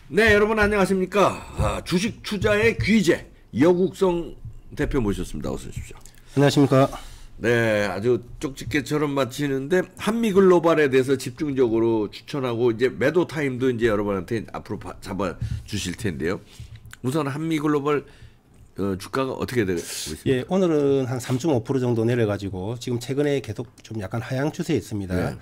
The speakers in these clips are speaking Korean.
네, 여러분 안녕하십니까. 주식 투자의 귀재 여국성 대표 모셨습니다. 어서 오십시오. 안녕하십니까. 네, 아주 쪽집게처럼 마치는데 한미글로벌에 대해서 집중적으로 추천하고 이제 매도 타임도 이제 여러분한테 앞으로 잡아 주실 텐데요. 우선 한미글로벌 주가가 어떻게 되고 있습니까? 예, 오늘은 한 3.5% 정도 내려가지고 지금 최근에 계속 좀 약간 하향 추세에 있습니다. 네.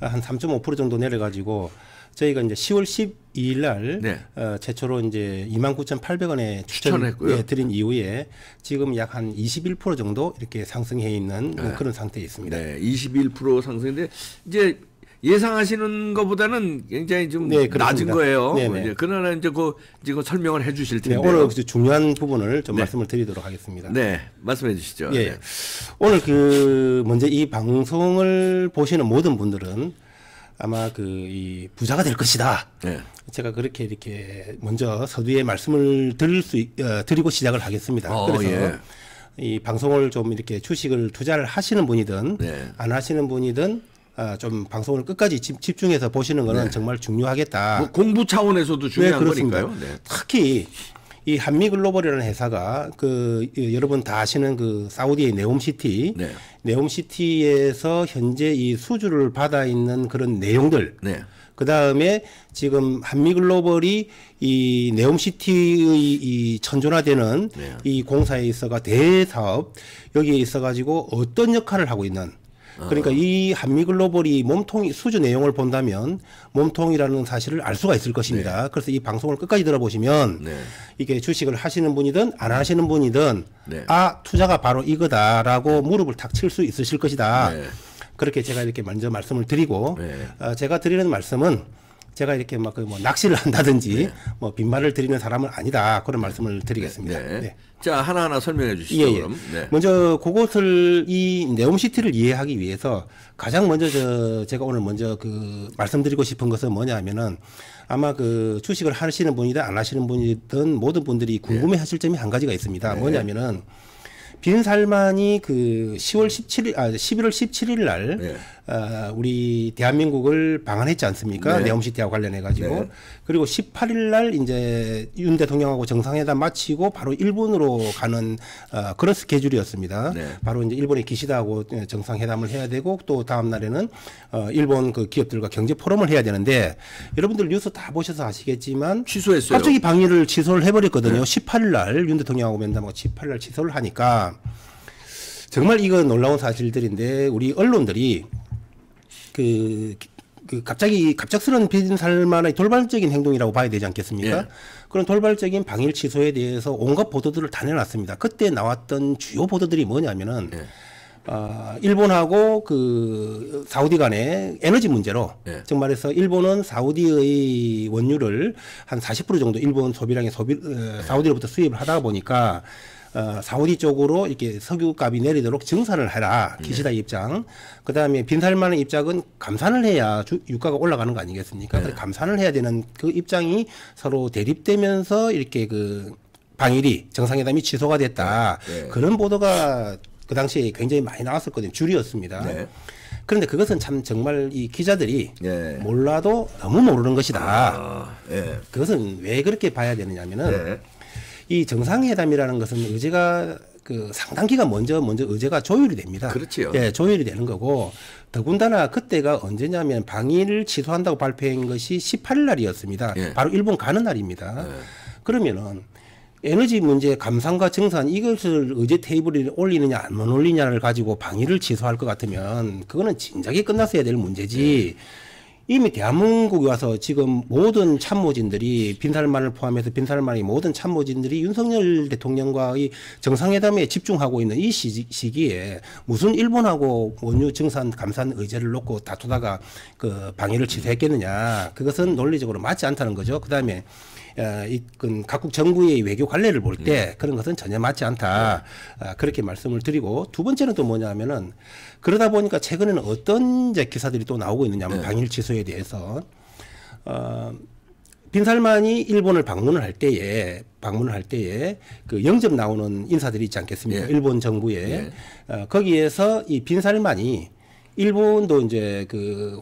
한 3.5% 정도 내려가지고 저희가 이제 10월 12일 날 네. 최초로 이제 29,800원에 추천했고요. 예, 드린 이후에 지금 약 한 21% 정도 이렇게 상승해 있는 그런 상태에 있습니다. 네, 21% 상승인데 이제 예상하시는 것보다는 굉장히 좀 네, 낮은 거예요. 네네. 그러나 이제 지금 설명을 해주실 텐데요. 네, 오늘 중요한 부분을 좀 말씀을 드리도록 하겠습니다. 네, 말씀해 주시죠. 예, 네. 오늘 먼저 이 방송을 보시는 모든 분들은 아마 이 부자가 될 것이다. 네. 제가 그렇게 이렇게 먼저 서두에 말씀을 드리고 시작을 하겠습니다. 그래서 예. 이 방송을 좀 이렇게 주식을 투자를 하시는 분이든 네. 안 하시는 분이든 좀 방송을 끝까지 집중해서 보시는 것은 네. 정말 중요하겠다. 뭐 공부 차원에서도 중요한 그렇습니다. 거니까요. 네. 특히 이 한미글로벌이라는 회사가 여러분 다 아시는 사우디의 네옴시티, 네. 네옴시티에서 현재 이 수주를 받아 있는 그런 내용들, 네. 그 다음에 지금 한미글로벌이 이 네옴시티의 이 천존화되는 네. 이 공사에 있어가 대사업 여기에 있어가지고 어떤 역할을 하고 있는. 그러니까 이 한미글로벌이 수주 내용을 본다면 몸통이라는 사실을 알 수가 있을 것입니다. 네. 그래서 이 방송을 끝까지 들어보시면 네. 이게 주식을 하시는 분이든 안 하시는 분이든 네. 투자가 바로 이거다라고 무릎을 탁 칠 수 있으실 것이다. 네. 그렇게 제가 이렇게 먼저 말씀을 드리고 네. 제가 드리는 말씀은 제가 이렇게 낚시를 한다든지 네. 빈말을 드리는 사람은 아니다. 그런 말씀을 드리겠습니다. 네. 네. 자, 하나하나 설명해 주시죠. 예. 그럼. 네. 먼저 이 네옴시티를 이해하기 위해서 가장 먼저 제가 오늘 먼저 말씀드리고 싶은 것은 뭐냐면은 아마 주식을 하시는 분이든 안 하시는 분이든 모든 분들이 궁금해 하실 점이 한 가지가 있습니다. 네. 뭐냐면은 빈살만이 11월 17일 날 네. 우리 대한민국을 방한했지 않습니까? 네. 네옴시티하고 관련해 가지고 네. 그리고 18일 날 이제 윤 대통령하고 정상회담 마치고 바로 일본으로 가는 그런 스케줄이었습니다. 네. 바로 이제 일본의 기시다하고 정상회담을 해야 되고 또 다음 날에는 일본 기업들과 경제 포럼을 해야 되는데 여러분들 뉴스 다 보셔서 아시겠지만 취소했어요. 갑자기 방일을 취소를 해버렸거든요. 18일 날 윤 대통령하고 면담하고 18일 날 취소를 하니까 정말 이거 놀라운 사실들인데 우리 언론들이 갑자기 갑작스러운 빈살만의 돌발적인 행동이라고 봐야 되지 않겠습니까? 예. 그런 돌발적인 방일 취소에 대해서 온갖 보도들을 다 내놨습니다. 그때 나왔던 주요 보도들이 뭐냐면은 일본하고 사우디 간의 에너지 문제로 정말해서 일본은 사우디의 원유를 한 40% 정도 일본 소비량의 사우디로부터 수입을 하다 보니까 사우디 쪽으로 이렇게 석유값이 내리도록 증산을 해라. 기시다 입장. 그 다음에 빈살만의 입장은 감산을 해야 유가가 올라가는 거 아니겠습니까? 그래서 감산을 해야 되는 그 입장이 서로 대립되면서 이렇게 방일이 정상회담이 취소가 됐다. 그런 보도가 그 당시에 굉장히 많이 나왔었거든요. 줄이었습니다. 네. 그런데 그것은 참 정말 이 기자들이 몰라도 너무 모르는 것이다. 그것은 왜 그렇게 봐야 되느냐면은 이 정상회담이라는 것은 의제가 상당 기간 먼저 의제가 조율이 됩니다. 그렇지요. 예, 조율이 되는 거고 더군다나 그때가 언제냐면 방일을 취소한다고 발표한 것이 18일 날이었습니다. 바로 일본 가는 날입니다. 그러면은 에너지 문제 감산과 정산 이것을 의제 테이블에 올리느냐 안 올리느냐를 가지고 방일을 취소할 것 같으면 그거는 진작에 끝났어야 될 문제지. 이미 대한민국에 와서 지금 모든 참모진들이 빈살만을 포함해서 빈살만의 모든 참모진들이 윤석열 대통령과의 정상회담에 집중하고 있는 이 시기에 무슨 일본하고 원유 증산 감산 의제를 놓고 다투다가 방해를 취소했겠느냐. 그것은 논리적으로 맞지 않다는 거죠. 그다음에 각국 정부의 외교 관례를 볼 때 그런 것은 전혀 맞지 않다. 그렇게 말씀을 드리고 두 번째는 또 뭐냐면은 그러다 보니까 최근에는 어떤 기사들이 또 나오고 있느냐면 방일 취소에 대해서 빈살만이 일본을 방문을 할 때에 영접 나오는 인사들이 있지 않겠습니까? 일본 정부에 거기에서 이 빈살만이 일본도 이제 그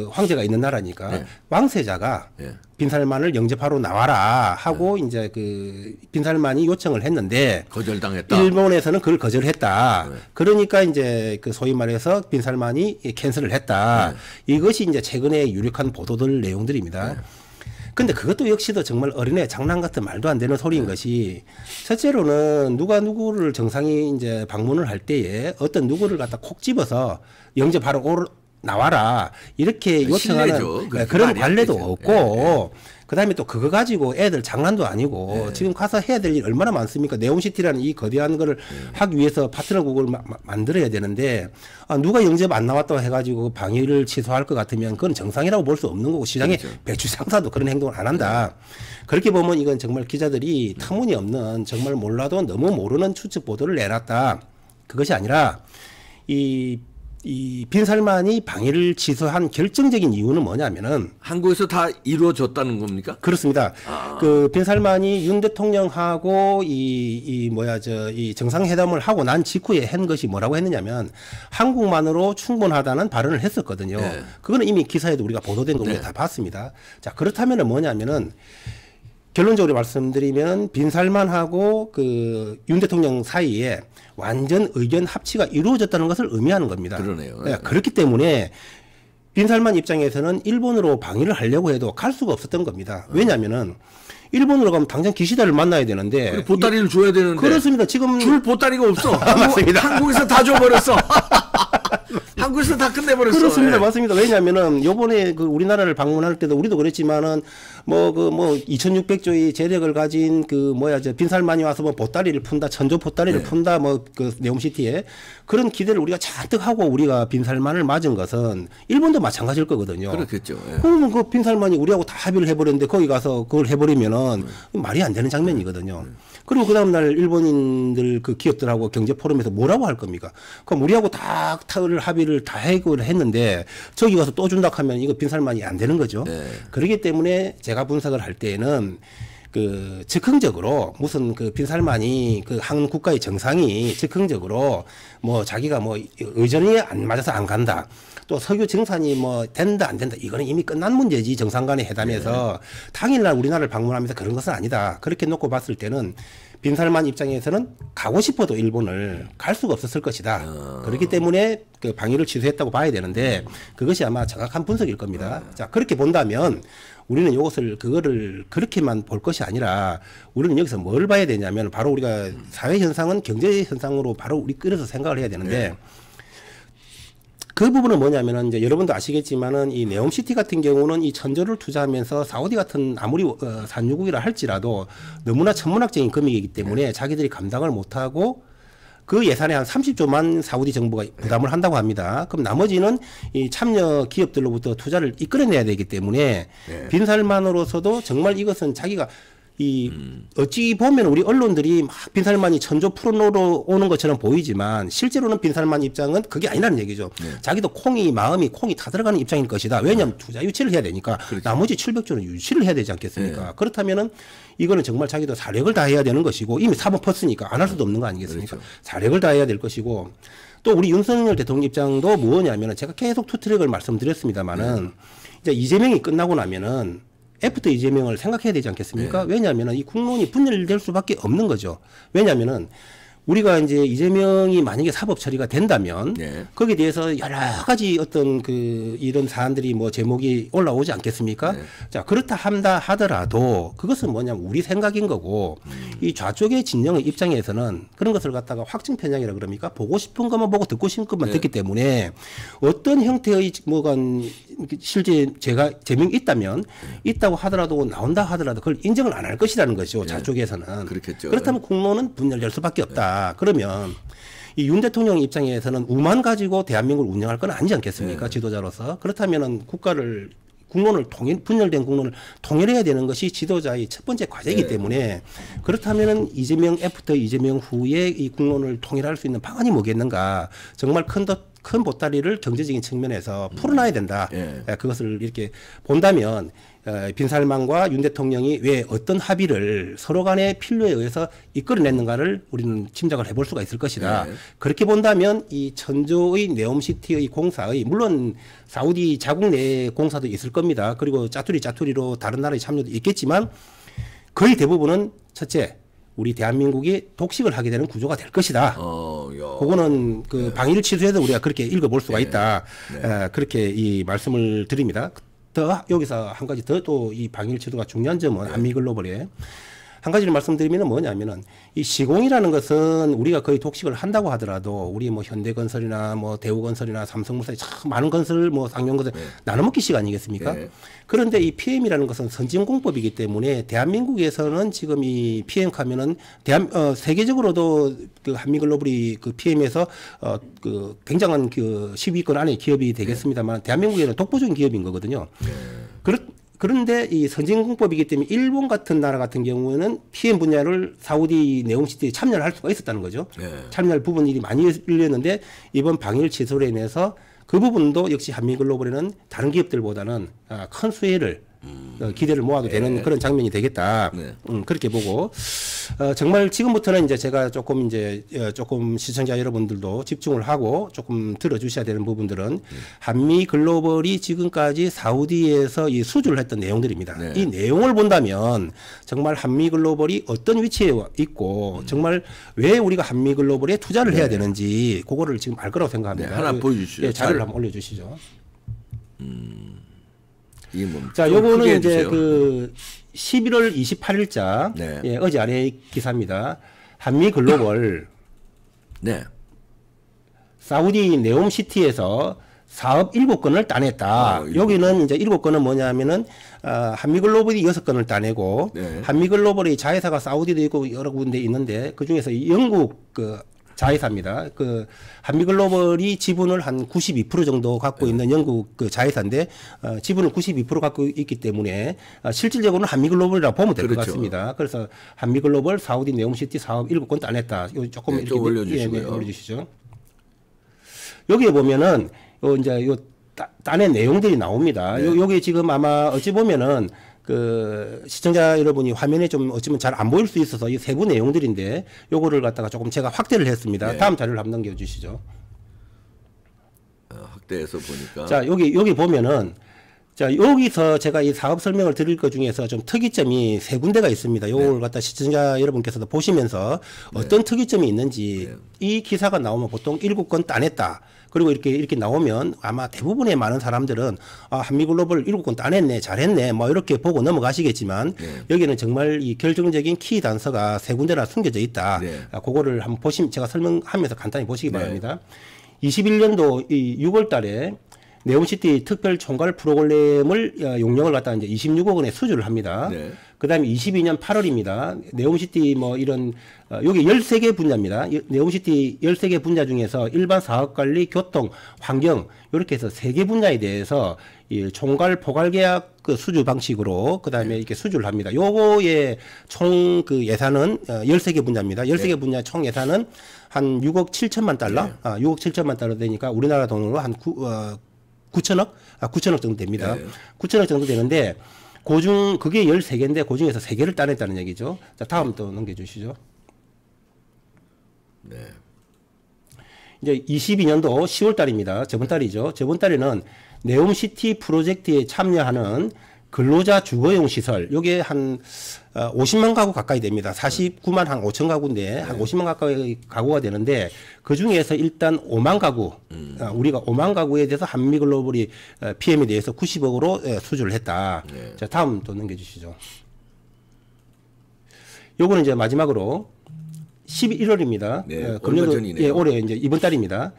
황제가 있는 나라니까 네. 왕세자가 네. 빈살만을 영접하러 나와라 하고 이제 그 빈살만이 요청을 했는데 거절당했다. 일본에서는 그걸 거절했다. 네. 그러니까 이제 그 소위 말해서 빈살만이 캔슬을 했다. 이것이 이제 최근에 유력한 보도들 내용들입니다. 근데 그것도 역시도 정말 어린애 장난 같은 말도 안 되는 소리인 것이 첫째로는 누가 누구를 정상이 이제 방문을 할 때에 어떤 누구를 갖다 콕 집어서 영접하러 나와라 이렇게 요청하는 그런 관례도 없고 그다음에 또 그거 가지고 애들 장난도 아니고 지금 가서 해야 될 일 얼마나 많습니까? 네옴시티라는 이 거대한 거를 하기 위해서 파트너국을 만들어야 되는데 누가 영접 안 나왔다고 해가지고 방위를 취소할 것 같으면 그건 정상이라고 볼 수 없는 거고 시장의 그렇죠. 배추 상사도 그런 행동을 안 한다. 그렇게 보면 이건 정말 기자들이 터무니없는 정말 몰라도 너무 모르는 추측 보도를 내놨다. 그것이 아니라 이 빈살만이 방위를 취소한 결정적인 이유는 뭐냐면은 한국에서 다 이루어졌다는 겁니까? 그렇습니다. 그 빈살만이 윤 대통령하고 이 정상회담을 하고 난 직후에 한 것이 뭐라고 했느냐면 한국만으로 충분하다는 발언을 했었거든요. 네. 그거는 이미 기사에도 우리가 보도된 거 우리가 다 봤습니다. 자, 그렇다면은 뭐냐면은 결론적으로 말씀드리면 빈살만하고 그 윤 대통령 사이에 완전 의견 합치가 이루어졌다는 것을 의미하는 겁니다. 그러네요. 네, 그렇기 때문에 빈살만 입장에서는 일본으로 방위를 하려고 해도 갈 수가 없었던 겁니다. 왜냐하면은 일본으로 가면 당장 기시다를 만나야 되는데 보따리를 줘야 되는데 그렇습니다. 지금 줄 보따리가 없어. 맞습니다. 한국에서 다 줘버렸어. 한국에서 다 끝내버렸어. 그렇습니다. 맞습니다. 왜냐하면은 요번에 그 우리나라를 방문할 때도 우리도 그랬지만은 2600조의 재력을 가진 빈살만이 와서 보따리를 푼다, 천조 보따리를 푼다, 그 네옴시티에 그런 기대를 우리가 잔뜩 하고 우리가 빈살만을 맞은 것은 일본도 마찬가지일 거거든요. 그렇겠죠. 그러면 그 빈살만이 우리하고 다 합의를 해버렸는데 거기 가서 그걸 해버리면은 말이 안 되는 장면이거든요. 그리고 그 다음날 일본인들 그 기업들하고 경제 포럼에서 뭐라고 할 겁니까? 그럼 우리하고 다 합의를 다 해결을 했는데 저기 가서 또 준다 하면 이거 빈살만이 안 되는 거죠. 그렇기 때문에 제가 분석을 할 때에는 그 즉흥적으로 무슨 그 빈살만이 그 한 국가의 정상이 즉흥적으로 자기가 의전이 안 맞아서 안 간다. 또 석유 증산이 된다 안 된다 이거는 이미 끝난 문제지. 정상 간의 회담에서 당일날 우리나라를 방문하면서 그런 것은 아니다. 그렇게 놓고 봤을 때는 빈살만 입장에서는 가고 싶어도 일본을 갈 수가 없었을 것이다. 그렇기 때문에 그 방위를 취소했다고 봐야 되는데 그것이 아마 정확한 분석일 겁니다. 자, 그렇게 본다면 우리는 그거를 그렇게만 볼 것이 아니라 우리는 여기서 뭘 봐야 되냐면 바로 우리가 사회 현상은 경제 현상으로 바로 우리 끌어서 생각을 해야 되는데 그 부분은 뭐냐면은 이제 여러분도 아시겠지만은 이 네옴시티 같은 경우는 이 천조를 투자하면서 사우디 같은 아무리 산유국이라 할지라도 너무나 천문학적인 금액이기 때문에 자기들이 감당을 못하고 그 예산의 한 30조만 사우디 정부가 부담을 한다고 합니다. 그럼 나머지는 이 참여 기업들로부터 투자를 이끌어내야 되기 때문에 빈살만으로서도 정말 이것은 자기가 어찌 보면 우리 언론들이 막 빈살만이 천조 풀어놓으러 오는 것처럼 보이지만 실제로는 빈살만 입장은 그게 아니라는 얘기죠. 자기도 마음이 콩이 타들어가는 입장일 것이다. 왜냐하면 투자 유치를 해야 되니까 그렇죠. 나머지 700조는 유치를 해야 되지 않겠습니까? 그렇다면은 이거는 정말 자기도 사력을 다해야 되는 것이고 이미 사법 폈으니까 안 할 수도 없는 거 아니겠습니까? 그렇죠. 사력을 다해야 될 것이고 또 우리 윤석열 대통령 입장도 뭐냐면은 제가 계속 투트랙을 말씀드렸습니다만은 이제 이재명이 끝나고 나면은 애프터 이재명을 생각해야 되지 않겠습니까? 왜냐하면 이 국론이 분열될 수밖에 없는 거죠. 왜냐하면은 우리가 이제 이재명이 만약에 사법 처리가 된다면 거기에 대해서 여러 가지 어떤 이런 사안들이 제목이 올라오지 않겠습니까? 자, 그렇다 하더라도 그것은 뭐냐면 우리 생각인 거고 이 좌쪽의 진영의 입장에서는 그런 것을 갖다가 확증 편향이라 그럽니까? 보고 싶은 것만 보고 듣고 싶은 것만 듣기 때문에 어떤 형태의 실제 제명이 있다고 하더라도 나온다 하더라도 그걸 인정을 안 할 것이라는 것이죠. 좌쪽에서는. 그렇겠죠. 그렇다면 국론은 분열될 수밖에 없다. 그러면 이 윤 대통령 입장에서는 우만 가지고 대한민국을 운영할 건 아니지 않겠습니까? 지도자로서. 그렇다면은 국론을 분열된 국론을 통일해야 되는 것이 지도자의 첫 번째 과제이기 때문에 그렇다면은 애프터 이재명 후에 이 국론을 통일할 수 있는 방안이 뭐겠는가? 정말 큰 보따리를 경제적인 측면에서 풀어놔야 된다. 그것을 이렇게 본다면 빈살만과 윤 대통령이 왜 어떤 합의를 서로 간의 필요에 의해서 이끌어냈는가를 우리는 짐작을 해볼 수가 있을 것이다. 그렇게 본다면 이 천조의 네옴시티의 공사의 물론 사우디 자국 내 공사도 있을 겁니다. 그리고 짜투리로 다른 나라의 참여도 있겠지만 거의 대부분은 첫째 우리 대한민국이 독식을 하게 되는 구조가 될 것이다. 그거는 그 방위를 취소해도 우리가 그렇게 읽어볼 수가 있다. 그렇게 이 말씀을 드립니다. 더 여기서 한 가지 더 또 이 방위를 취소가 중요한 점은 한미글로벌에 한 가지를 말씀드리면 뭐냐면은 이 시공이라는 것은 우리가 거의 독식을 한다고 하더라도 우리 뭐 현대건설이나 뭐 대우건설이나 삼성물산이 참 많은 건설 뭐 쌍용건설 나눠먹기 시간 아니겠습니까? 그런데 이 PM이라는 것은 선진공법이기 때문에 대한민국에서는 지금 이 PM 하면은 세계적으로도 그 한미글로벌이 그 PM에서 그 굉장한 그 10위권 안에 기업이 되겠습니다만 대한민국에는 독보적인 기업인 거거든요. 그런데 이 선진공법이기 때문에 일본 같은 나라 같은 경우에는 PM 분야를 사우디 네옴시티에 참여를 할 수가 있었다는 거죠. 참여할 부분이 많이 열렸는데 이번 방일 취소로 인해서 그 부분도 역시 한미글로벌에는 다른 기업들보다는 큰 수혜를 기대를 모아도 되는 그런 장면이 되겠다. 그렇게 보고 정말 지금부터는 이제 제가 조금 시청자 여러분들도 집중을 하고 조금 들어주셔야 되는 부분들은 한미 글로벌이 지금까지 사우디에서 이 수주를 했던 내용들입니다. 이 내용을 본다면 정말 한미 글로벌이 어떤 위치에 있고 정말 왜 우리가 한미 글로벌에 투자를 해야 되는지 그거를 지금 알 거라고 생각합니다. 하나 보여주시죠. 자료를 한번 올려주시죠. 이게 뭡니까? 자, 요거는 이제 그 11월 28일자 어제 아래 기사입니다. 한미 글로벌 사우디 네옴시티에서 사업 7건을 따냈다. 여기는 이제 7건은 뭐냐면은 한미 글로벌이 6건을 따내고 한미 글로벌의 자회사가 사우디도 있고 여러 군데 있는데 그 중에서 영국 그 자회사입니다. 그 한미글로벌이 지분을 한 92% 정도 갖고 있는 영국 그 자회사인데 지분을 92% 갖고 있기 때문에 실질적으로는 한미글로벌이라고 보면 될 것 같습니다. 그래서 한미글로벌 사우디 네옴시티 사업 7건 따냈다. 요 조금 이렇게 올려주시고요. 올려주시죠. 여기에 보면은 이제 요 따낸 내용들이 나옵니다. 여기 지금 아마 어찌 보면은 그 시청자 여러분이 화면에 좀 어쩌면 잘 안 보일 수 있어서 이 세부 내용들인데 요거를 갖다가 조금 제가 확대를 했습니다. 다음 자료를 한번 넘겨 주시죠. 확대해서 보니까 자, 여기 보면은 자, 여기서 제가 이 사업 설명을 드릴 것 중에서 좀 특이점이 세 군데가 있습니다. 요걸 갖다 시청자 여러분께서도 보시면서 어떤 특이점이 있는지 이 기사가 나오면 보통 7건 따냈다. 그리고 이렇게 나오면 아마 대부분의 많은 사람들은 한미글로벌 7건 따냈네, 잘했네, 뭐 이렇게 보고 넘어가시겠지만 여기는 정말 이 결정적인 키 단서가 세 군데나 숨겨져 있다. 그거를 한번 보시면 제가 설명하면서 간단히 보시기 바랍니다. 21년도 이 6월 달에 네옴시티 특별 총괄 프로그램을 용역을 갖다 이제 26억 원에 수주를 합니다. 그 다음에 22년 8월입니다. 네옴시티 뭐 이런, 여기 13개 분야입니다. 네옴시티 13개 분야 중에서 일반 사업관리, 교통, 환경, 이렇게 해서 3개 분야에 대해서 이 총괄 포괄 계약 그 수주 방식으로 그 다음에 이렇게 수주를 합니다. 요거의 총 그 예산은 13개 분야입니다. 13개 분야 총 예산은 한 6억 7천만 달러? 6억 7천만 달러 되니까 우리나라 돈으로 한 9천억? 9천억 정도 됩니다. 9천억 정도 되는데, 그게 13개인데, 그 중에서 3개를 따냈다는 얘기죠. 자, 다음 또 넘겨주시죠. 이제 22년도 10월 달입니다. 저번 달이죠. 저번 달에는 네옴시티 프로젝트에 참여하는 근로자 주거용 시설, 요게 한 50만 가구 가까이 됩니다. 49만 한 5천 가구인데 한 50만 가까이 가구가 되는데 그 중에서 일단 5만 가구, 우리가 5만 가구에 대해서 한미글로벌이 PM에 대해서 90억으로 수주를 했다. 자, 다음 또 넘겨주시죠. 요거는 이제 마지막으로 11월입니다. 금년도 올해 이제 이번 달입니다.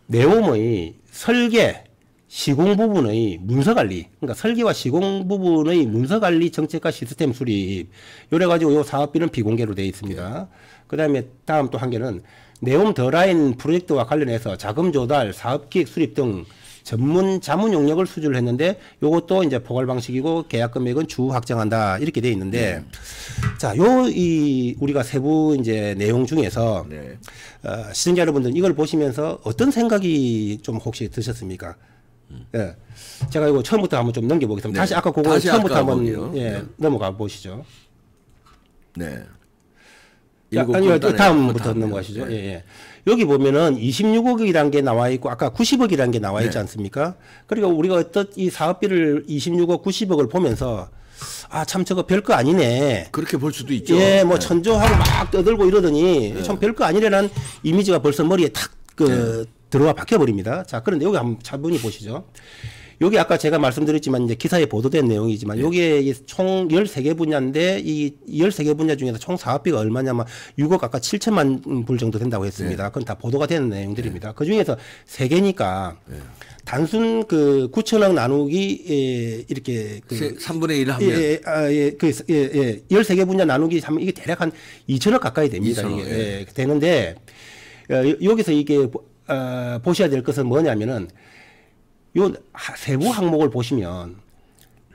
네옴의 설계, 시공 부분의 문서 관리, 그러니까 설계와 시공 부분의 문서 관리 정책과 시스템 수립, 요래 가지고 요 사업비는 비공개로 되어 있습니다. 그다음에 다음 또 한 개는 네옴 더 라인 프로젝트와 관련해서 자금 조달, 사업 기획 수립 등 전문 자문 용역을 수주를 했는데 요것도 이제 포괄 방식이고 계약 금액은 주 확정한다 이렇게 돼 있는데 자, 우리가 세부 이제 내용 중에서 시청자 여러분들 이걸 보시면서 어떤 생각이 좀 혹시 드셨습니까? 예. 제가 이거 처음부터 한번 좀 넘겨보겠습니다. 다시 아까 그거 처음부터 한번 넘어가 보시죠. 네. 자, 아니요, 다음부터 넘어가시죠. 예, 예. 여기 보면은 26억이라는 게 나와 있고 아까 90억이라는 게 나와 있지 않습니까? 그러니까 우리가 어떤 이 사업비를 26억, 90억을 보면서 아, 참 저거 별거 아니네. 그렇게 볼 수도 있죠. 예, 뭐 천조하고 막 떠들고 이러더니 참 별거 아니래라는 이미지가 벌써 머리에 탁 들어와 박혀버립니다. 자, 그런데 여기 한번 차분히 보시죠. 여기 아까 제가 말씀드렸지만 이제 기사에 보도된 내용이지만 여기에 총 13개 분야인데 이 13개 분야 중에서 총 사업비가 얼마냐면 6억 아까 7천만 불 정도 된다고 했습니다. 그건 다 보도가 되는 내용들입니다. 그 중에서 3개니까 단순 그 9천억 나누기 이렇게 3분의 1 하면 13개 분야 나누기 하면 이게 대략 한 2천억 가까이 됩니다. 2천억, 이게 되는데 여기서 이게 보셔야 될 것은 뭐냐면은 요 세부 항목을 보시면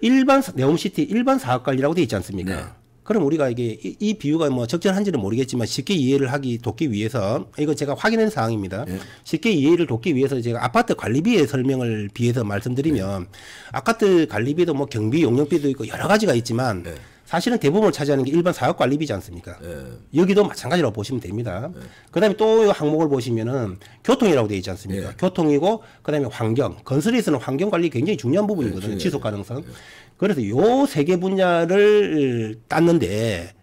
일반 네옴시티 일반 사업 관리라고 돼 있지 않습니까? 네. 그럼 우리가 이게 이 비유가 뭐 적절한지는 모르겠지만 쉽게 이해를 돕기 위해서 이거 제가 확인한 사항입니다. 네. 쉽게 이해를 돕기 위해서 제가 아파트 관리비의 설명을 비해서 말씀드리면 아파트 관리비도 뭐 경비 용역비도 있고 여러 가지가 있지만 사실은 대부분을 차지하는 게 일반 사업 관리비지 않습니까? 여기도 마찬가지라고 보시면 됩니다. 그다음에 또 항목을 보시면은 교통이라고 되어 있지 않습니까? 교통이고 그다음에 환경, 건설에서는 환경 관리 굉장히 중요한 부분이거든요. 지속 가능성. 그래서 요 3개 분야를 땄는데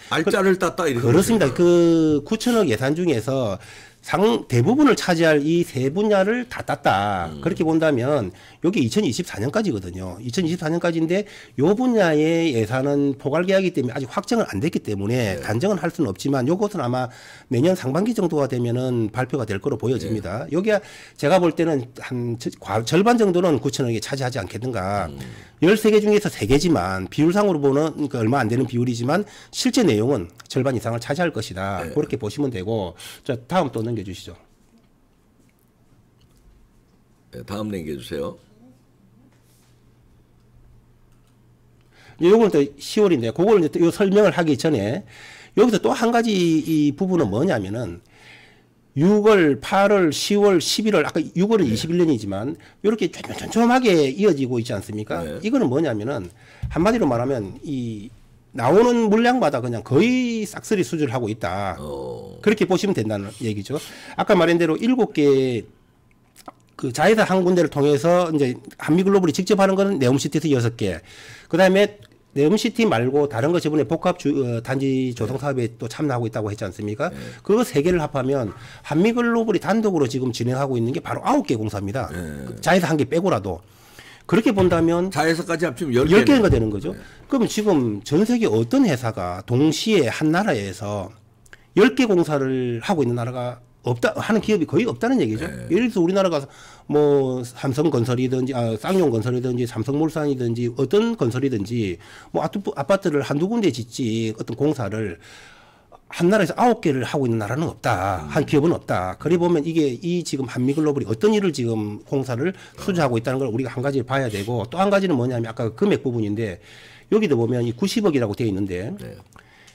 알짜를 땄다 이렇게 그렇습니다. 그 9천억 예산 중에서 대부분을 차지할 이 3분야를 다 땄다. 그렇게 본다면 여기 2024년까지거든요. 2024년까지인데 요 분야의 예산은 포괄 계약이기 때문에 아직 확정은 안 됐기 때문에 단정은 할 수는 없지만 요것은 아마 내년 상반기 정도가 되면은 발표가 될 거로 보여집니다. 여기야 제가 볼 때는 한 절반 정도는 9천억이 차지하지 않겠는가. 13개 중에서 3개지만 비율상으로 보는 그러니까 얼마 안 되는 비율이지만 실제 내용은 절반 이상을 차지할 것이다. 그렇게 보시면 되고. 자, 다음 또 넘겨주시죠. 네, 다음 넘겨주세요. 요거는 또 10월인데 그걸 이제 요 설명을 하기 전에 여기서 또 한 가지 이 부분은 뭐냐면은 6월, 8월, 10월, 11월 아까 6월은 21년이지만 이렇게 촘촘하게 이어지고 있지 않습니까? 이거는 뭐냐면은 한마디로 말하면 이 나오는 물량마다 그냥 거의 싹쓸이 수주를 하고 있다. 그렇게 보시면 된다는 얘기죠. 아까 말한 대로 7개 그 자회사 한 군데를 통해서 이제 한미글로벌이 직접 하는 거는 네옴시티에서 6개. 그다음에 네옴시티 말고 다른 거 저번에 복합 단지 조성 사업에 또 참여하고 있다고 했지 않습니까? 그거 3개를 합하면 한미글로벌이 단독으로 지금 진행하고 있는 게 바로 9개 공사입니다. 자회사 1개 빼고라도. 그렇게 본다면 자회사까지 합치면 10개가 되는 거죠. 그럼 지금 전 세계 어떤 회사가 동시에 한 나라에서 10개 공사를 하고 있는 나라가 없다 하는 기업이 거의 없다는 얘기죠. 예를 들어서 우리나라가 뭐 삼성건설이든지 쌍용건설이든지 삼성물산이든지 어떤 건설이든지 뭐 아파트를 한두 군데 짓지 어떤 공사를 한 나라에서 9개를 하고 있는 나라는 없다. 한 기업은 없다. 그래 보면 이게 이 지금 한미글로벌이 어떤 일을 지금 공사를 수주하고 있다는 걸 우리가 한 가지 봐야 되고 또 한 가지는 뭐냐면 아까 금액 부분인데 여기도 보면 이 90억이라고 되어 있는데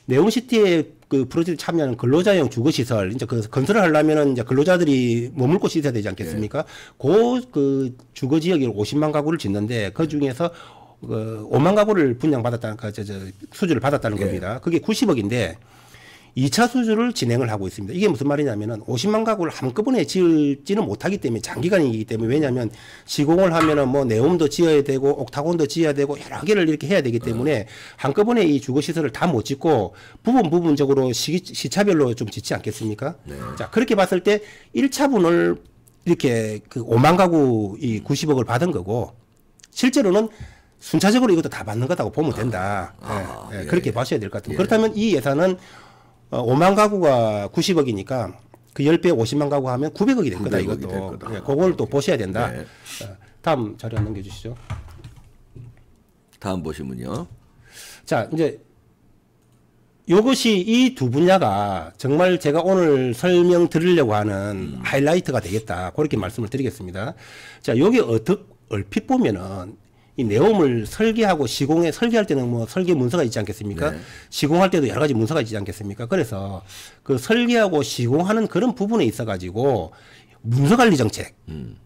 네옴시티에 그 프로젝트 참여하는 근로자용 주거시설 이제 그 건설을 하려면은 이제 근로자들이 머물 곳이 있어야 되지 않겠습니까? 그 주거 지역에 50만 가구를 짓는데 그 중에서 5만 가구를 분양받았다는 수주를 받았다는 겁니다. 그게 90억인데 2차 수주를 진행을 하고 있습니다. 이게 무슨 말이냐면은 50만 가구를 한꺼번에 지을지는 못하기 때문에 장기간이기 때문에 왜냐하면 시공을 하면은 뭐 네옴도 지어야 되고 옥타곤도 지어야 되고 여러 개를 이렇게 해야 되기 때문에 한꺼번에 이 주거시설을 다 못 짓고 부분적으로 시차별로 좀 짓지 않겠습니까? 자, 그렇게 봤을 때 1차분을 이렇게 그 5만 가구 이 90억을 받은 거고 실제로는 순차적으로 이것도 다 받는 거다고 보면 된다. 그렇게 봐셔야 될 것 같습니다. 그렇다면 이 예산은 5만 가구가 90억이니까 그 10배 50만 가구 하면 900억이 될 거다, 이것도. 그걸 또 보셔야 된다. 다음 자료 넘겨주시죠. 다음 보시면요. 자, 이제 요것이 이 두 분야가 정말 제가 오늘 설명 드리려고 하는 하이라이트가 되겠다. 그렇게 말씀을 드리겠습니다. 자, 여기 얼핏 보면은 이 네옴을 설계하고 시공에 설계할 때는 뭐 설계 문서가 있지 않겠습니까? 네. 시공할 때도 여러 가지 문서가 있지 않겠습니까? 그래서 그 설계하고 시공하는 그런 부분에 있어 가지고 문서 관리 정책,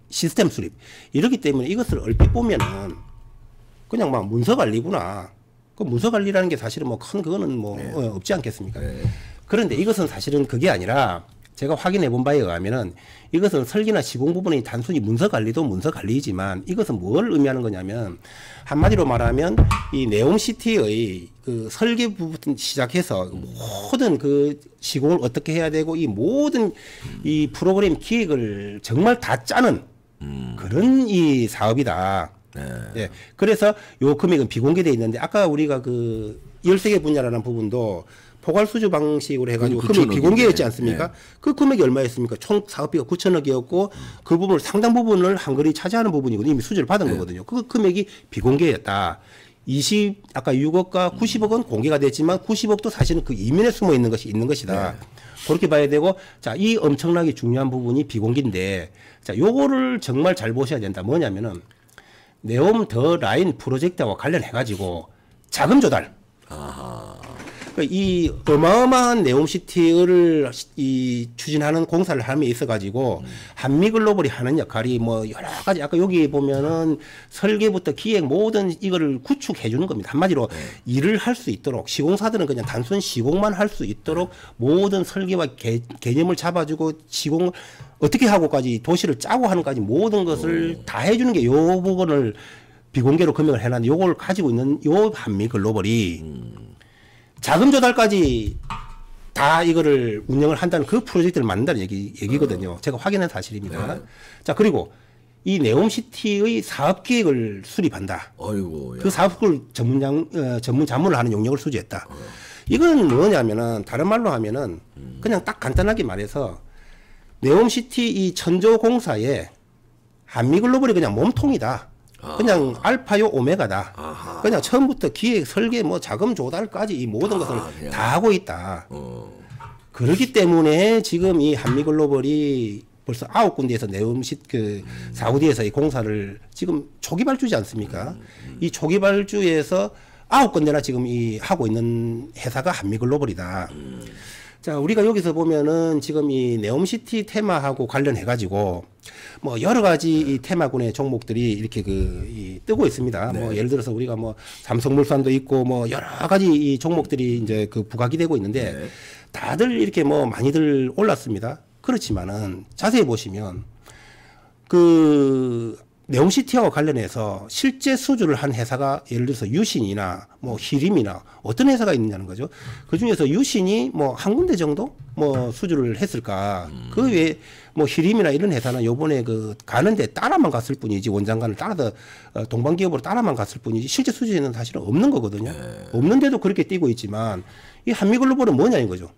시스템 수립 이렇기 때문에 이것을 얼핏 보면은 그냥 막 문서 관리구나. 그 문서 관리라는 게 사실은 뭐 큰 그거는 뭐 네. 없지 않겠습니까? 네. 그런데 이것은 사실은 그게 아니라 제가 확인해 본 바에 의하면은 이것은 설계나 시공 부분이 단순히 문서 관리도 문서 관리이지만 이것은 뭘 의미하는 거냐면 한마디로 말하면 이 네옴시티의 그 설계 부분 시작해서 모든 그 시공을 어떻게 해야 되고 이 모든 이 프로그램 기획을 정말 다 짜는 그런 이 사업이다. 네. 예. 그래서 요 금액은 비공개돼 있는데 아까 우리가 그 열세개 분야라는 부분도 포괄수주 방식으로 해가지고 금액이 비공개였지 않습니까? 네. 그 금액이 얼마였습니까? 총 사업비가 9천억이었고 그 부분을 상당 부분을 한글이 차지하는 부분이거든요. 이미 수주를 받은 거거든요. 그 금액이 비공개였다. 아까 6억과 90억은 공개가 됐지만 90억도 사실은 그 이면에 숨어 있는 것이 있는 것이다. 네. 그렇게 봐야 되고, 자, 이 엄청나게 중요한 부분이 비공개인데, 자, 요거를 정말 잘 보셔야 된다. 뭐냐면은, 네옴 더 라인 프로젝트와 관련해가지고 자금 조달. 이 어마어마한 네옴시티를 이 추진하는 공사를 함에 있어가지고 한미글로벌이 하는 역할이 뭐 여러 가지 아까 여기 보면은 설계부터 기획 모든 이거를 구축해 주는 겁니다. 한마디로 일을 할 수 있도록 시공사들은 그냥 단순 시공만 할 수 있도록 모든 설계와 개념을 잡아주고 시공 어떻게 하고까지 도시를 짜고 하는까지 모든 것을 다 해주는 게 요 부분을 비공개로 금액을 해놨는데 요걸 가지고 있는 요 한미글로벌이 자금 조달까지 다 이거를 운영을 한다는 그 프로젝트를 만든다는 얘기거든요. 제가 확인한 사실입니다. 네. 자, 그리고 이 네옴시티의 사업 계획을 수립한다. 어이구, 그 사업을 전문 자문을 하는 용역을 수주했다. 이건 뭐냐면은 다른 말로 하면은 그냥 딱 간단하게 말해서 네옴시티 이 천조 공사에 한미글로벌이 그냥 몸통이다. 그냥 알파요 오메가다. 아하. 그냥 처음부터 기획, 설계, 뭐 자금 조달까지 이 모든 것을 그냥. 다 하고 있다. 그렇기 때문에 지금 이 한미글로벌이 벌써 9군데에서 사우디에서 이 공사를 지금 초기 발주지 않습니까? 이 초기 발주에서 9군데나 지금 이 하고 있는 회사가 한미글로벌이다. 자, 우리가 여기서 보면은 지금 이 네옴시티 테마하고 관련해가지고 뭐 여러 가지 이 테마군의 종목들이 이렇게 뜨고 있습니다. 네. 뭐 예를 들어서 우리가 뭐 삼성물산도 있고 뭐 여러 가지 이 종목들이 이제 그 부각이 되고 있는데 네. 다들 이렇게 뭐 많이들 올랐습니다. 그렇지만은 자세히 보시면 그 네옴시티와 관련해서 실제 수주를 한 회사가 예를 들어서 유신이나 뭐 히림이나 어떤 회사가 있느냐는 거죠. 그 중에서 유신이 뭐 한 군데 정도 뭐 수주를 했을까. 그 외에 뭐 히림이나 이런 회사는 요번에 그 가는데 따라만 갔을 뿐이지 원장관을 따라서 동반기업으로 따라만 갔을 뿐이지 실제 수주에는 사실은 없는 거거든요. 없는데도 그렇게 뛰고 있지만 이 한미글로벌은 뭐냐 이거죠.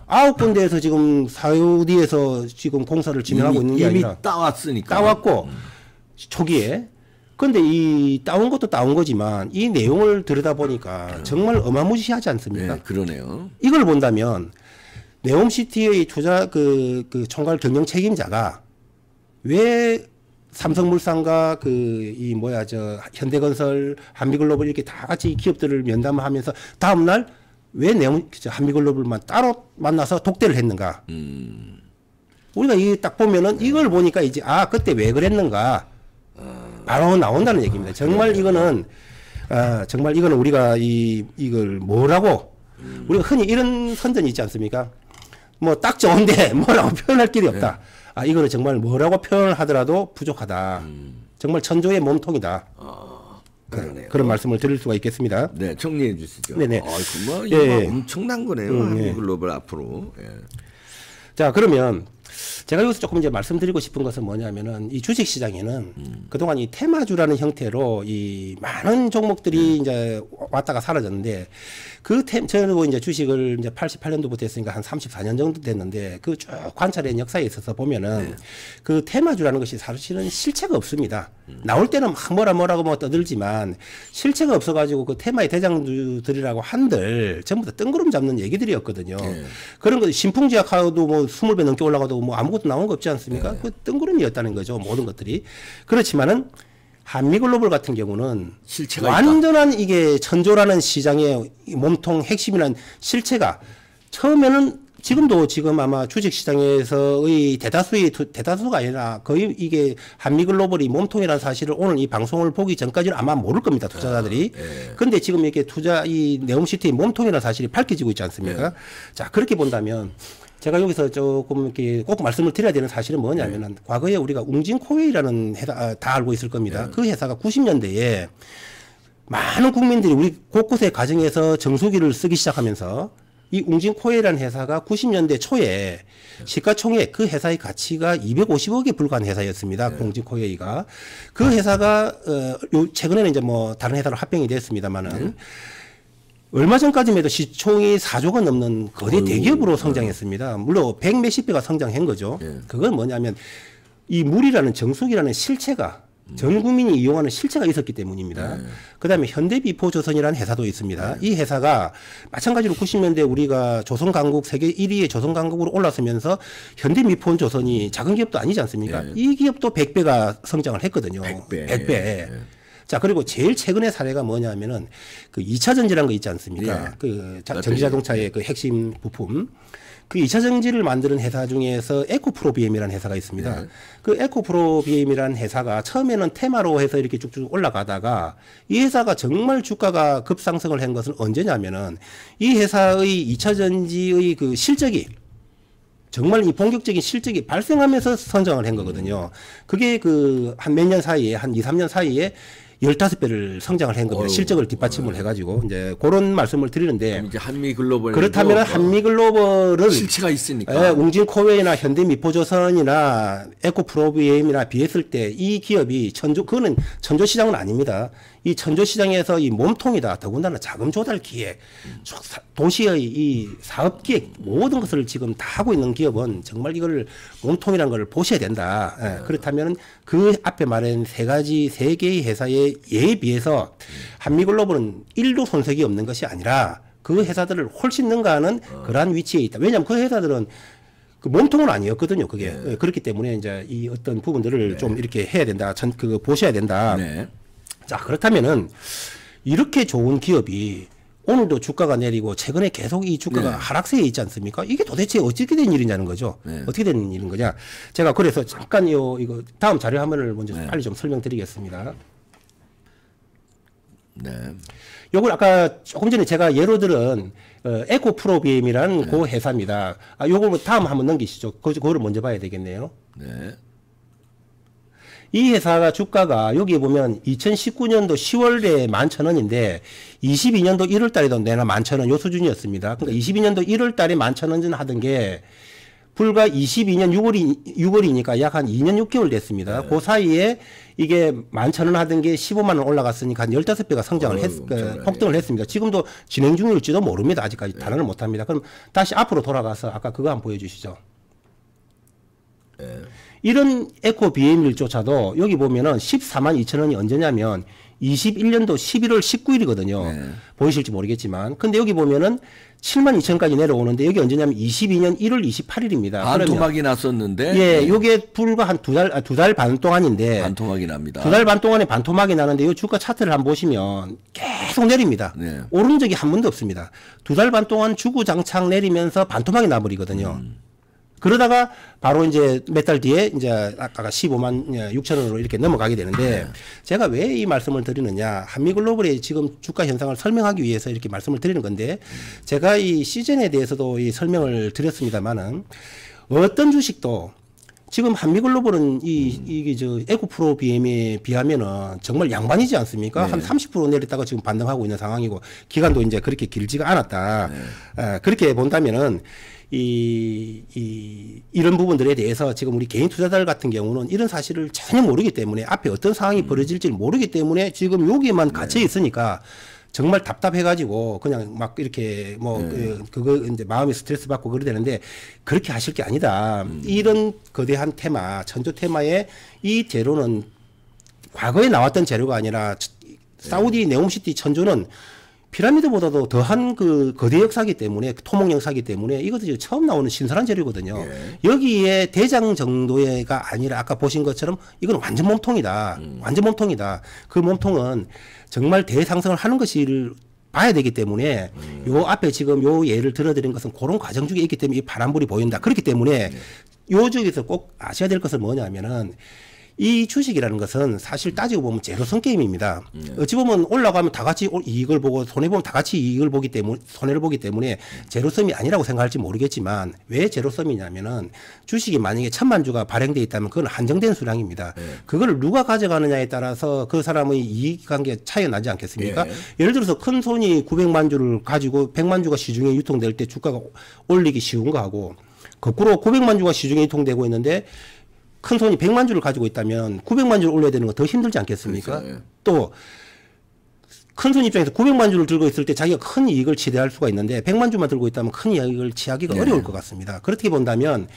9군데에서 지금 사우디에서 지금 공사를 진행하고 있는 게 아니라 이미 따왔으니까. 따왔고 초기에. 근데 이 따온 것도 따온 거지만 이 내용을 들여다보니까 정말 어마무시하지 않습니까? 네, 그러네요. 이걸 본다면 네옴시티의 투자 그 총괄 경영 책임자가 왜 삼성물산과 현대건설, 한미글로벌 이렇게 다 같이 기업들을 면담하면서 다음날 왜 한미글로벌만 따로 만나서 독대를 했는가? 우리가 이 딱 보면은 이걸 보니까 이제 그때 왜 그랬는가? 바로 나온다는 얘기입니다. 정말 이거는 우리가 이걸 뭐라고 우리가 흔히 이런 선전이 있지 않습니까? 뭐 딱 좋은데 뭐라고 표현할 길이 없다. 이거는 정말 뭐라고 표현을 하더라도 부족하다. 정말 천조의 몸통이다. 그러네요. 그런 말씀을 드릴 수가 있겠습니다. 네, 정리해 주시죠. 네네. 정말 예, 이거 엄청난 거네요. 한미글로벌 앞으로. 예. 자, 그러면 제가 여기서 조금 이제 말씀드리고 싶은 것은 뭐냐면은 이 주식 시장에는 그동안 이 테마주라는 형태로 이 많은 종목들이 이제 왔다가 사라졌는데 저는 이제 주식을 이제 88년도부터 했으니까 한 34년 정도 됐는데 그 쭉 관찰한 역사에 있어서 보면은 그 테마주라는 것이 사실은 실체가 없습니다. 나올 때는 막 뭐라고 뭐 떠들지만 실체가 없어가지고 그 테마의 대장주들이라고 한들 전부 다 뜬구름 잡는 얘기들이었거든요. 그런 거 신풍지약하고도 뭐 20배 넘게 올라가도 뭐 아무것도 나온 거 없지 않습니까? 그 뜬구름이었다는 거죠. 모든 것들이. 그렇지만은 한미글로벌 같은 경우는 실체가 완전한 있다. 이게 천조라는 시장의 몸통 핵심이란 실체가 처음에는 지금 아마 주식시장에서의 대다수가 아니라 거의 이게 한미글로벌이 몸통이라는 사실을 오늘 이 방송을 보기 전까지는 아마 모를 겁니다. 투자자들이. 근데 지금 이렇게 이 네옴시티의 몸통이라는 사실이 밝혀지고 있지 않습니까? 자, 그렇게 본다면 제가 여기서 조금 이렇게 꼭 말씀을 드려야 되는 사실은 뭐냐면은 과거에 우리가 웅진코웨이라는 회사 다 알고 있을 겁니다. 그 회사가 90년대에 많은 국민들이 우리 곳곳의 가정에서 정수기를 쓰기 시작하면서 이 웅진코웨이라는 회사가 90년대 초에 시가총액 그 회사의 가치가 250억에 불과한 회사였습니다. 웅진코웨이가. 그 회사가 최근에는 이제 뭐 다른 회사로 합병이 됐습니다만은 얼마 전까지만 해도 시총이 4조가 넘는 거대 대기업으로 성장했습니다. 물론 100 몇십 배가 성장한 거죠. 그건 뭐냐면 이 물이라는 정수기라는 실체가 전 국민이 이용하는 실체가 있었기 때문입니다. 그다음에 현대비포조선이라는 회사도 있습니다. 이 회사가 마찬가지로 90년대 우리가 조선강국 세계 1위의 조선강국으로 올라서면서 현대미포조선이 작은 기업도 아니지 않습니까? 이 기업도 100배가 성장을 했거든요. 100배. 자, 그리고 제일 최근의 사례가 뭐냐면은 그 2차 전지라는 거 있지 않습니까? 그 전기자동차의 그 핵심 부품. 그 2차 전지를 만드는 회사 중에서 에코프로비엠이라는 회사가 있습니다. 그 에코프로비엠이라는 회사가 처음에는 테마로 해서 이렇게 쭉쭉 올라가다가 이 회사가 정말 주가가 급상승을 한 것은 언제냐면은 이 회사의 2차 전지의 그 실적이 정말 이 본격적인 실적이 발생하면서 성장을 한 거거든요. 그게 그 한 몇 년 사이에 한 2, 3년 사이에 15배를 성장을 한 겁니다. 실적을 뒷받침을 해가지고 이제 그런 말씀을 드리는데 이제 한미글로벌 그렇다면 한미글로벌은 실체가 있으니까 웅진코웨이나 현대미포조선이나 에코프로비엠이나 비했을 때 이 기업이 그거는 천조시장은 아닙니다. 이 천조시장에서 이 몸통이다. 더군다나 자금 조달 기획, 도시의 이 사업 기획 모든 것을 지금 다 하고 있는 기업은 정말 이걸 몸통이라는 걸 보셔야 된다. 그렇다면 그 앞에 말한 세 개의 회사의 예에 비해서 한미글로벌은 1도 손색이 없는 것이 아니라 그 회사들을 훨씬 능가하는 그러한 위치에 있다. 왜냐하면 그 회사들은 그 몸통은 아니었거든요. 그게 그렇기 때문에 이제 이 어떤 부분들을 좀 이렇게 해야 된다. 보셔야 된다. 자, 그렇다면은 이렇게 좋은 기업이 오늘도 주가가 내리고 최근에 계속 이 주가가 하락세에 있지 않습니까? 이게 도대체 어떻게 된 일이냐는 거죠. 어떻게 된 일인 거냐. 제가 그래서 잠깐 이거 다음 자료 화면을 먼저 빨리 좀 설명드리겠습니다. 요걸 아까 조금 전에 제가 예로 들은 에코프로비엠이라는 그 회사입니다. 요걸 뭐 다음 한번 넘기시죠. 그거를 먼저 봐야 되겠네요. 이 회사가 주가가 여기 보면 2019년도 10월에 11,000원인데 22년도 1월 달에도 내나 11,000원 요 수준이었습니다. 그러니까 22년도 1월 달에 11,000원 전 하던 게 불과 22년 6월이니까 약 한 2년 6개월 됐습니다. 그 사이에 이게 11,000원 하던 게 15만 원 올라갔으니까 한 15배가 성장을 폭등을 했습니다. 지금도 진행 중일지도 모릅니다. 아직까지 단언을 못 합니다. 그럼 다시 앞으로 돌아가서 아까 그거 한번 보여주시죠. 이런 에코 BM일조차도 여기 보면은 14만 2천 원이 언제냐면 21년도 11월 19일이거든요. 보이실지 모르겠지만. 근데 여기 보면은 7만 2천까지 내려오는데 여기 언제냐면 22년 1월 28일입니다. 반토막이 났었는데. 예, 요게 불과 한 두 달 반 동안인데. 반토막이 납니다. 2달 반 동안에 반토막이 나는데 이 주가 차트를 한번 보시면 계속 내립니다. 오른 적이 한 번도 없습니다. 2달 반 동안 주구장창 내리면서 반토막이 나버리거든요. 그러다가 바로 이제 몇 달 뒤에 이제 아까 15만 6천 원으로 이렇게 넘어가게 되는데 제가 왜 이 말씀을 드리느냐. 한미글로벌의 지금 주가 현상을 설명하기 위해서 이렇게 말씀을 드리는 건데 제가 이 시즌에 대해서도 이 설명을 드렸습니다만은 어떤 주식도 지금 한미글로벌은 이게 저 에코프로 BM에 비하면은 정말 양반이지 않습니까? 한 30% 내렸다가 지금 반등하고 있는 상황이고 기간도 이제 그렇게 길지가 않았다. 그렇게 본다면은 이런 부분들에 대해서 지금 우리 개인 투자자들 같은 경우는 이런 사실을 전혀 모르기 때문에 앞에 어떤 상황이 벌어질지 모르기 때문에 지금 여기에만 갇혀 있으니까 정말 답답해가지고 그냥 막 이렇게 뭐 그거 이제 마음이 스트레스 받고 그러야 되는데 그렇게 하실 게 아니다. 이런 거대한 테마, 천조 테마에 이 재료는 과거에 나왔던 재료가 아니라 사우디 네옴시티 천조는 피라미드보다도 더한 그 거대 역사기 때문에 토목 역사기 때문에 이것도 처음 나오는 신선한 재료거든요. 여기에 대장 정도가 아니라 아까 보신 것처럼 이건 완전 몸통이다. 완전 몸통이다. 그 몸통은 정말 대상승을 하는 것을 봐야 되기 때문에 요 앞에 지금 요 예를 들어드린 것은 그런 과정 중에 있기 때문에 이 파란불이 보인다. 그렇기 때문에 요 중에서 꼭 아셔야 될 것은 뭐냐면은 이 주식이라는 것은 사실 따지고 보면 제로섬 게임입니다. 어찌 보면 올라가면 다 같이 이익을 보고 손해보면 다 같이 이익을 보기 때문에 손해를 보기 때문에 제로섬이 아니라고 생각할지 모르겠지만 왜 제로섬이냐면은 주식이 만약에 1000만 주가 발행돼 있다면 그건 한정된 수량입니다. 그걸 누가 가져가느냐에 따라서 그 사람의 이익 관계 차이가 나지 않겠습니까? 예를 들어서 큰 손이 900만 주를 가지고 100만 주가 시중에 유통될 때 주가가 올리기 쉬운 거하고 거꾸로 900만 주가 시중에 유통되고 있는데 큰 손이 100만 주를 가지고 있다면 900만 주를 올려야 되는 거 더 힘들지 않겠습니까? 그렇죠, 예. 또 큰 손 입장에서 900만 주를 들고 있을 때 자기가 큰 이익을 취대할 수가 있는데 100만 주만 들고 있다면 큰 이익을 취하기가 어려울 것 같습니다. 그렇게 본다면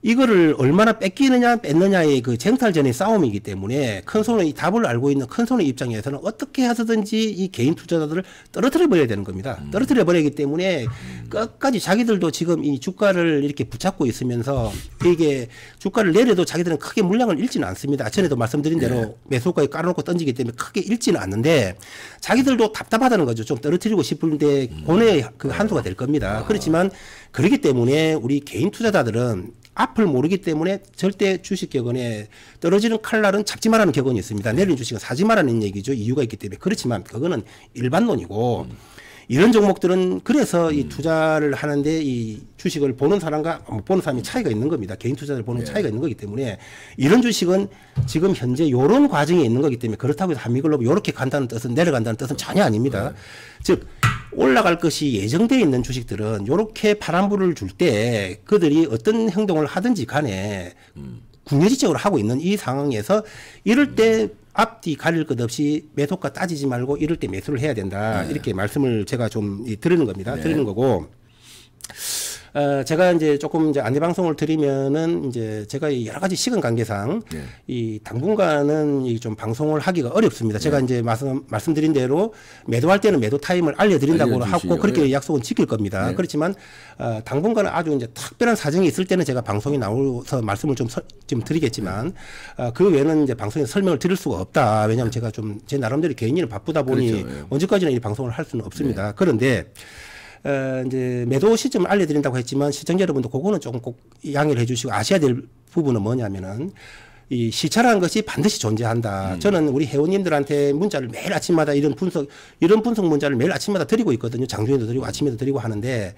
이거를 얼마나 뺏기느냐 뺏느냐의 그 쟁탈전의 싸움이기 때문에 큰 손의 답을 알고 있는 큰 손의 입장에서는 어떻게 해서든지 이 개인 투자자들을 떨어뜨려 버려야 되는 겁니다. 떨어뜨려 버리기 때문에 끝까지 자기들도 지금 이 주가를 이렇게 붙잡고 있으면서 이게 주가를 내려도 자기들은 크게 물량을 잃지는 않습니다. 전에도 말씀드린 대로 매수가에 깔아놓고 던지기 때문에 크게 잃지는 않는데 자기들도 답답하다는 거죠. 좀 떨어뜨리고 싶은데 고뇌의 그 한수가 될 겁니다. 그렇지만 그렇기 때문에 우리 개인 투자자들은 앞을 모르기 때문에 절대 주식 격언에 떨어지는 칼날은 잡지 말라는 격언이 있습니다. 내리는 주식은 사지 말라는 얘기죠. 이유가 있기 때문에. 그렇지만 그거는 일반론이고 이런 종목들은 그래서 이 투자를 하는데 이 주식을 보는 사람과 못 보는 사람이 차이가 있는 겁니다. 개인 투자를 보는 차이가 있는 거기 때문에 이런 주식은 지금 현재 이런 과정에 있는 거기 때문에 그렇다고 해서 한미글로벌 이렇게 간다는 뜻은 내려간다는 뜻은 전혀 아닙니다. 즉 올라갈 것이 예정되어 있는 주식들은 이렇게 파란불을 줄 때 그들이 어떤 행동을 하든지 간에 궁여지적으로 하고 있는 이 상황에서 이럴 때 앞뒤 가릴 것 없이 매도가 따지지 말고 이럴 때 매수를 해야 된다. 이렇게 말씀을 제가 좀 드리는 겁니다. 드리는 거고. 제가 이제 조금 이제 안내 방송을 드리면은 이제 제가 여러 가지 시간 관계상 이 당분간은 이 좀 방송을 하기가 어렵습니다. 제가 이제 말씀드린 대로 매도할 때는 매도 타임을 알려드린다고 하고 그렇게 약속은 지킬 겁니다. 그렇지만 당분간은 아주 이제 특별한 사정이 있을 때는 제가 방송에 나와서 말씀을 좀 드리겠지만 그 외에는 이제 방송에 설명을 드릴 수가 없다. 왜냐하면 제가 좀 제 나름대로 개인 일은 바쁘다 보니 언제까지나 이 방송을 할 수는 없습니다. 그런데 이제 매도 시점을 알려드린다고 했지만 시청자 여러분도 그거는 조금 꼭 양해를 해주시고 아셔야 될 부분은 뭐냐면은 이 시차라는 것이 반드시 존재한다. 저는 우리 회원님들한테 문자를 매일 아침마다 이런 분석 문자를 매일 아침마다 드리고 있거든요. 장중에도 드리고 아침에도 드리고 하는데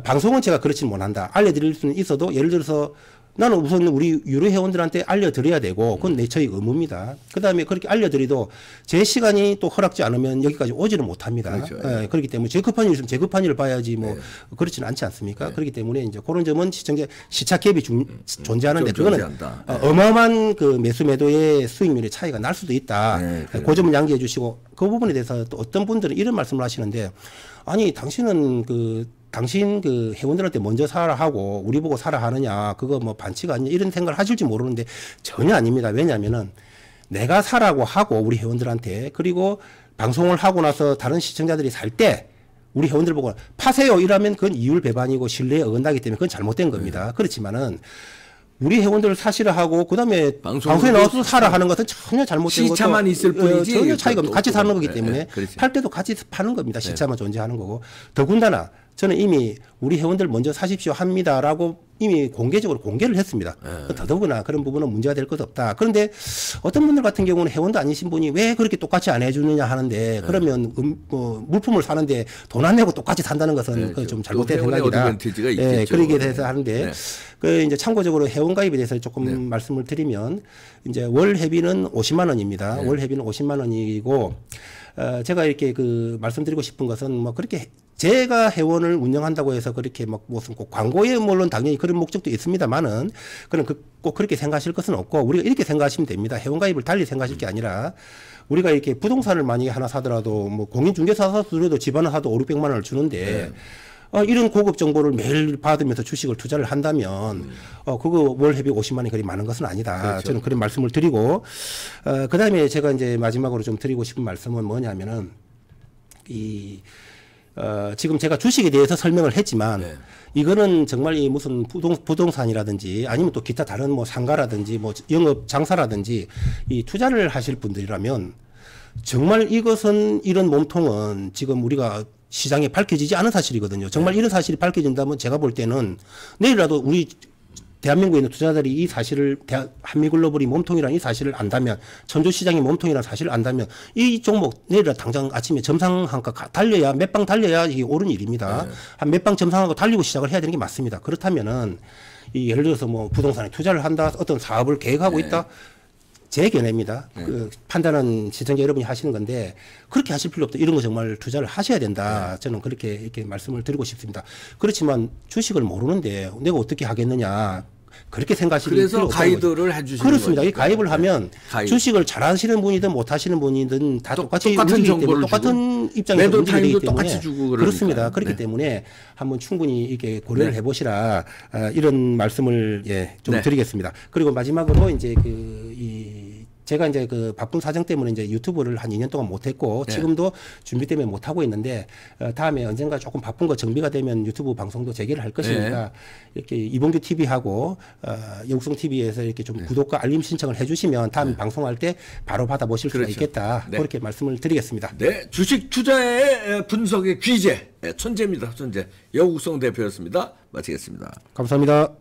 방송은 제가 그렇지는 못한다. 알려드릴 수는 있어도 예를 들어서 나는 우선 우리 유료 회원들한테 알려드려야 되고 그건 저희 의무입니다. 그다음에 그렇게 알려드리도 제 시간이 또 허락지 않으면 여기까지 오지는 못합니다. 그렇죠. 그렇기 때문에 제 급한 일 있으면 제 급한 일을 봐야지 뭐 그렇지는 않지 않습니까? 그렇기 때문에 이제 그런 점은 시차 갭이 존재하는데 그거는 어마어마한 그 매수 매도의 수익률의 차이가 날 수도 있다. 그 점은 양지해 주시고 그 부분에 대해서 또 어떤 분들은 이런 말씀을 하시는데 아니 당신은 당신 그 회원들한테 먼저 사라 하고 우리 보고 사라 하느냐 그거 뭐 반칙 아니냐 이런 생각을 하실지 모르는데 전혀 아닙니다. 왜냐하면은 내가 사라고 하고 우리 회원들한테 그리고 방송을 하고 나서 다른 시청자들이 살 때 우리 회원들 보고 파세요 이러면 그건 이율 배반이고 신뢰에 어긋나기 때문에 그건 잘못된 겁니다. 그렇지만은 우리 회원들을 사시라 하고 그다음에 방송에 나와서 사라 하는 것은 전혀 잘못된 것도 시차만 있을 뿐이지 전혀 차이가 없고 같이 사는 거기 때문에 팔 때도 같이 파는 겁니다. 시차만 존재하는 거고 더군다나 저는 이미 우리 회원들 먼저 사십시오 합니다라고 이미 공개적으로 공개를 했습니다. 더더구나 그런 부분은 문제가 될 것 없다. 그런데 어떤 분들 같은 경우는 회원도 아니신 분이 왜 그렇게 똑같이 안 해주느냐 하는데 그러면 물품을 사는데 돈 안 내고 똑같이 산다는 것은 그 좀 잘못된 생각이다. 그러게 돼서 하는데 그 이제 참고적으로 회원 가입에 대해서 조금 말씀을 드리면 이제 월 회비는 50만 원입니다. 월 회비는 50만 원이고 제가 이렇게 그 말씀드리고 싶은 것은 뭐 그렇게 제가 회원을 운영한다고 해서 그렇게 막 무슨 꼭 광고에 물론 당연히 그런 목적도 있습니다만은 그런 꼭 그렇게 생각하실 것은 없고 우리가 이렇게 생각하시면 됩니다. 회원가입을 달리 생각하실 게 아니라 우리가 이렇게 부동산을 만약에 하나 사더라도 뭐 공인중개사 사더라도 집 하나 사도 500~600만 원을 주는데 이런 고급 정보를 매일 받으면서 주식을 투자를 한다면 그거 월 회비 50만 원이 그리 많은 것은 아니다. 그렇죠. 저는 그런 말씀을 드리고 그다음에 제가 이제 마지막으로 좀 드리고 싶은 말씀은 뭐냐면은 지금 제가 주식에 대해서 설명을 했지만 네. 이거는 정말 이 무슨 부동산이라든지 아니면 또 기타 다른 뭐 상가라든지 뭐 영업 장사라든지 이 투자를 하실 분들이라면 정말 이것은 이런 몸통은 지금 우리가 시장에 밝혀지지 않은 사실이거든요. 정말 이런 사실이 밝혀진다면 제가 볼 때는 내일이라도 우리 대한민국에 있는 투자자들이 이 사실을 한미글로벌이 몸통이라는 이 사실을 안다면 천조시장이 몸통이라는 사실을 안다면 이 종목 내일이라도 당장 아침에 점상한가 달려야 몇 방 달려야 이게 옳은 일입니다. 한 몇 방 점상하고 달리고 시작을 해야 되는 게 맞습니다. 그렇다면은 예를 들어서 뭐 부동산에 투자를 한다 어떤 사업을 계획하고 있다 제 견해입니다. 그 판단은 시청자 여러분이 하시는 건데 그렇게 하실 필요 없다. 이런 거 정말 투자를 하셔야 된다. 저는 그렇게 이렇게 말씀을 드리고 싶습니다. 그렇지만 주식을 모르는데 내가 어떻게 하겠느냐. 그렇게 생각하시는 필요 없다는 그래서 가이드를 해주시는 그렇습니다. 거죠. 이 가입을 하면 가이드. 주식을 잘하시는 분이든 못하시는 분이든 다 똑같이 똑같은 정보를 똑같은 입장에서 매도 움직이기 타임도 때문에 똑같이 주고 그렇습니다. 그러니까요. 그렇기 네. 때문에 한번 충분히 이렇게 고려를 네. 해보시라 이런 말씀을 좀 네. 드리겠습니다. 그리고 마지막으로 이제 제가 이제 그 바쁜 사정 때문에 이제 유튜브를 한 2년 동안 못했고 네. 지금도 준비 때문에 못하고 있는데 다음에 언젠가 조금 바쁜 거 정비가 되면 유튜브 방송도 재개를 할 것이니까 이렇게 이봉규 TV하고 영성 TV에서 이렇게 좀 구독과 알림 신청을 해주시면 다음 방송할 때 바로 받아보실 수가 그렇죠. 있겠다. 네. 그렇게 말씀을 드리겠습니다. 네, 주식 투자의 분석의 귀재, 천재입니다. 천재. 여국성 대표였습니다. 마치겠습니다. 감사합니다.